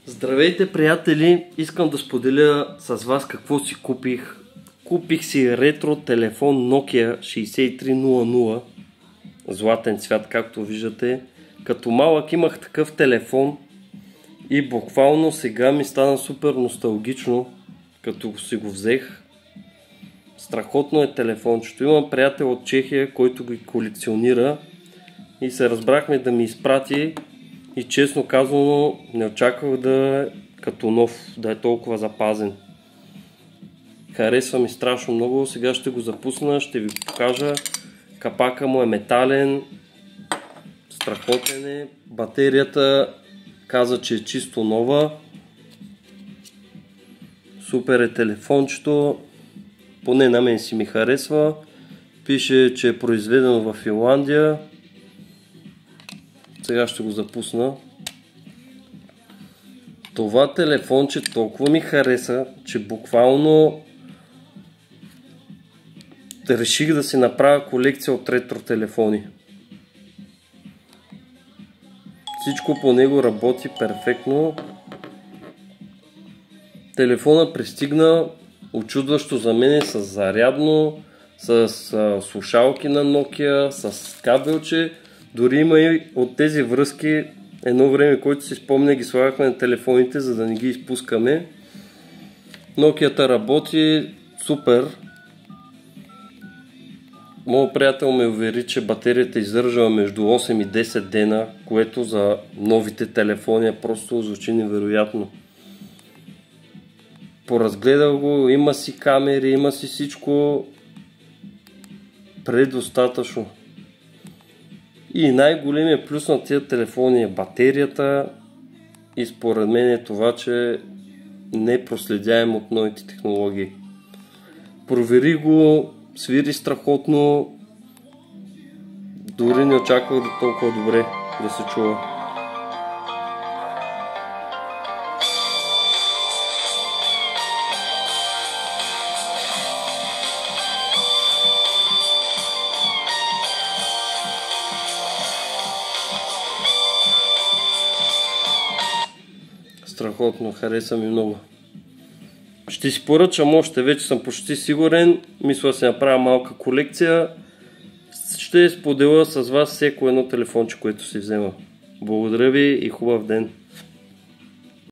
Здравейте, приятели! Искам да споделя с вас какво си купих. Купих си ретро телефон Nokia 6300, златен цвят, както виждате. Като малък имах такъв телефон и буквално сега ми стана супер носталгично, като си го взех. Страхотно е телефончето. Имам приятел от Чехия, който ги колекционира и се разбрахме да ми изпрати. И честно казано, не очаквах да е като нов, да е толкова запазен. Харесва ми страшно много. Сега ще го запусна, ще ви покажа. Капака му е метален. Страхотен е. Батерията каза, че е чисто нова. Супер е телефончето. Поне на мен си ми харесва. Пише, че е произведено в Финландия. Сега ще го запусна. Това телефонче толкова ми хареса, че буквално реших да си направя колекция от ретро телефони. Всичко по него работи перфектно. Телефона пристигна очудващо за мен с зарядно, с слушалки на Nokia, с кабелче. Дори има и от тези връзки едно време, който си спомня, ги слагахме на телефоните, за да не ги изпускаме. Nokia-та работи супер. Моят приятел ме увери, че батерията издържа между 8 и 10 дена, което за новите телефони просто звучи невероятно. Поразгледах го, има си камери, има си всичко предостатъчно. И най-големият плюс на тия телефони е батерията и според мен е това, че не е проследяем от новите технологии. Провери го, свири страхотно, дори не очаквах да толкова добре да се чува. Страхотно, хареса ми много. Ще си поръчам още, вече съм почти сигурен. Мисля да си направя малка колекция. Ще споделя с вас всеко едно телефонче, което си взема. Благодаря ви и хубав ден!